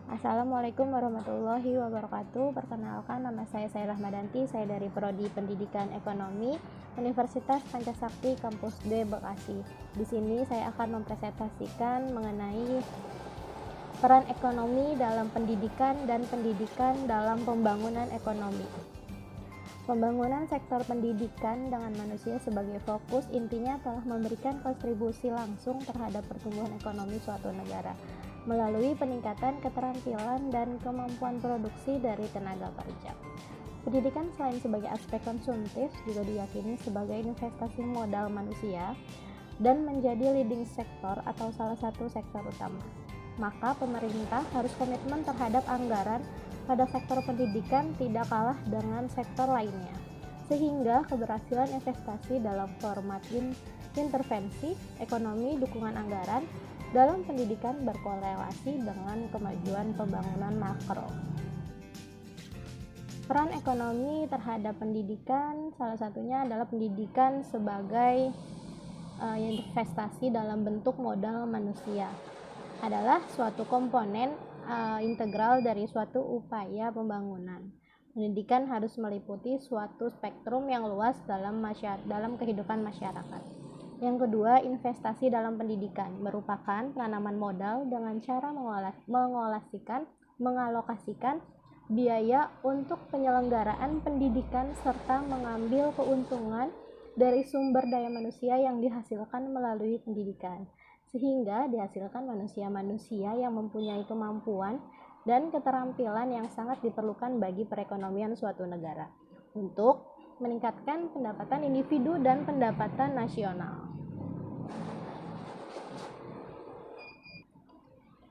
Assalamualaikum warahmatullahi wabarakatuh. Perkenalkan, nama saya Rahmadanti. Saya dari Prodi Pendidikan Ekonomi Universitas Pancasakti Kampus D Bekasi. Di sini saya akan mempresentasikan mengenai peran ekonomi dalam pendidikan dan pendidikan dalam pembangunan ekonomi. Pembangunan sektor pendidikan dengan manusia sebagai fokus intinya telah memberikan kontribusi langsung terhadap pertumbuhan ekonomi suatu negara melalui peningkatan keterampilan dan kemampuan produksi dari tenaga kerja. Pendidikan selain sebagai aspek konsumtif juga diyakini sebagai investasi modal manusia dan menjadi leading sektor atau salah satu sektor utama. Maka pemerintah harus komitmen terhadap anggaran pada sektor pendidikan tidak kalah dengan sektor lainnya, sehingga keberhasilan investasi dalam format intervensi ekonomi dukungan anggaran dalam pendidikan berkorelasi dengan kemajuan pembangunan makro. Peran ekonomi terhadap pendidikan salah satunya adalah pendidikan sebagai investasi dalam bentuk modal manusia adalah suatu komponen integral dari suatu upaya pembangunan. Pendidikan harus meliputi suatu spektrum yang luas dalam kehidupan masyarakat. Yang kedua, investasi dalam pendidikan merupakan penanaman modal dengan cara mengalokasikan biaya untuk penyelenggaraan pendidikan serta mengambil keuntungan dari sumber daya manusia yang dihasilkan melalui pendidikan, sehingga dihasilkan manusia-manusia yang mempunyai kemampuan dan keterampilan yang sangat diperlukan bagi perekonomian suatu negara untuk meningkatkan pendapatan individu dan pendapatan nasional.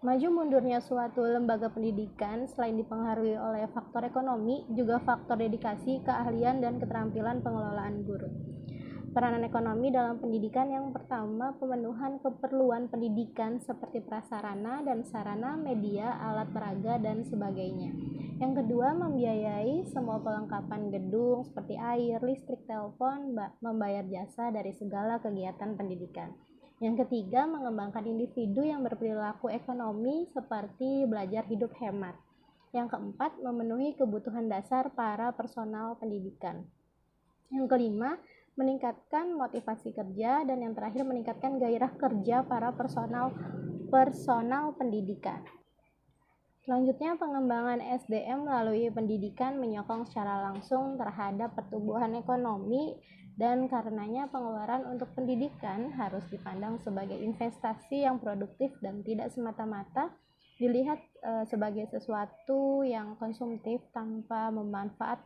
Maju mundurnya suatu lembaga pendidikan selain dipengaruhi oleh faktor ekonomi, juga faktor dedikasi, keahlian, dan keterampilan pengelolaan guru. Peranan ekonomi dalam pendidikan yang pertama, pemenuhan keperluan pendidikan seperti prasarana dan sarana, media, alat peraga, dan sebagainya. Yang kedua, membiayai semua pelengkapan gedung seperti air, listrik, telepon, membayar jasa dari segala kegiatan pendidikan. Yang ketiga, mengembangkan individu yang berperilaku ekonomi seperti belajar hidup hemat. Yang keempat, memenuhi kebutuhan dasar para personal pendidikan. Yang kelima, meningkatkan motivasi kerja, dan yang terakhir meningkatkan gairah kerja para personal pendidikan. Selanjutnya, pengembangan SDM melalui pendidikan menyokong secara langsung terhadap pertumbuhan ekonomi, dan karenanya pengeluaran untuk pendidikan harus dipandang sebagai investasi yang produktif dan tidak semata-mata dilihat sebagai sesuatu yang konsumtif tanpa manfaat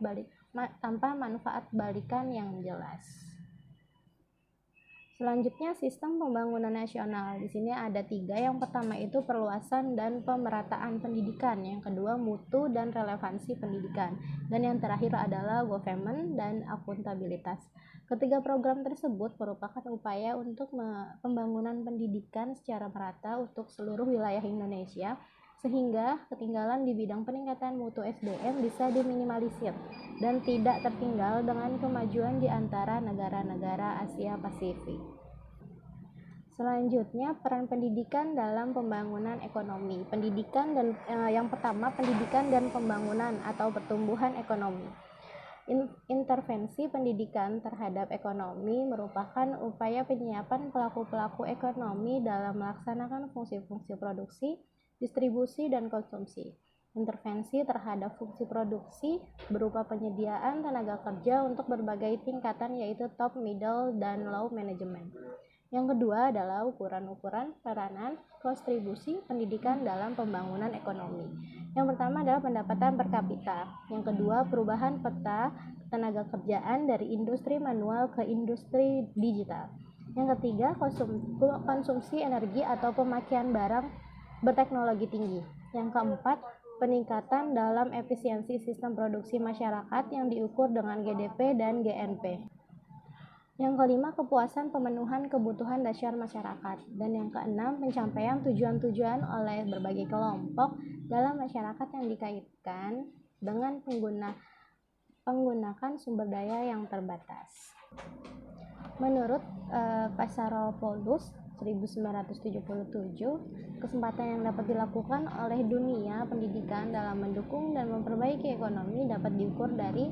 balikan yang jelas. Selanjutnya, sistem pembangunan nasional. Di sini ada 3. Yang pertama itu perluasan dan pemerataan pendidikan. Yang kedua, mutu dan relevansi pendidikan. Dan yang terakhir adalah government dan akuntabilitas. Ketiga program tersebut merupakan upaya untuk pembangunan pendidikan secara merata untuk seluruh wilayah Indonesia, sehingga ketinggalan di bidang peningkatan mutu SDM bisa diminimalisir dan tidak tertinggal dengan kemajuan di antara negara-negara Asia Pasifik. Selanjutnya, peran pendidikan dalam pembangunan ekonomi. Yang pertama, pendidikan dan pembangunan atau pertumbuhan ekonomi. Intervensi pendidikan terhadap ekonomi merupakan upaya penyiapan pelaku-pelaku ekonomi dalam melaksanakan fungsi-fungsi produksi, distribusi, dan konsumsi. Intervensi terhadap fungsi produksi berupa penyediaan tenaga kerja untuk berbagai tingkatan, yaitu top, middle, dan low management. Yang kedua adalah ukuran-ukuran peranan kontribusi pendidikan dalam pembangunan ekonomi. Yang pertama adalah pendapatan per kapita. Yang kedua, perubahan peta tenaga kerjaan dari industri manual ke industri digital. Yang ketiga, konsumsi energi atau pemakaian barang berteknologi tinggi. Yang keempat, peningkatan dalam efisiensi sistem produksi masyarakat yang diukur dengan GDP dan GNP. Yang kelima, kepuasan pemenuhan kebutuhan dasar masyarakat. Dan yang keenam, pencapaian tujuan-tujuan oleh berbagai kelompok dalam masyarakat yang dikaitkan dengan penggunaan sumber daya yang terbatas. Menurut Passaropoulos, 1977, kesempatan yang dapat dilakukan oleh dunia pendidikan dalam mendukung dan memperbaiki ekonomi dapat diukur dari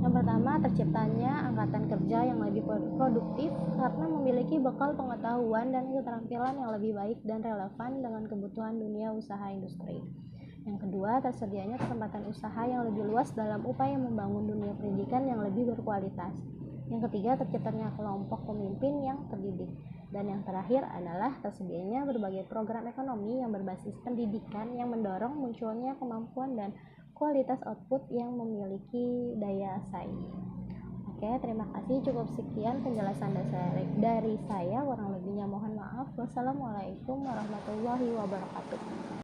yang pertama, terciptanya angkatan kerja yang lebih produktif karena memiliki bekal pengetahuan dan keterampilan yang lebih baik dan relevan dengan kebutuhan dunia usaha industri. Yang kedua, tersedianya kesempatan usaha yang lebih luas dalam upaya membangun dunia pendidikan yang lebih berkualitas. Yang ketiga, terciptanya kelompok pemimpin yang terdidik. Dan yang terakhir adalah tersedianya berbagai program ekonomi yang berbasis pendidikan yang mendorong munculnya kemampuan dan kualitas output yang memiliki daya saing. Oke, terima kasih. Cukup sekian penjelasan dari saya. Kurang lebihnya mohon maaf. Wassalamualaikum warahmatullahi wabarakatuh.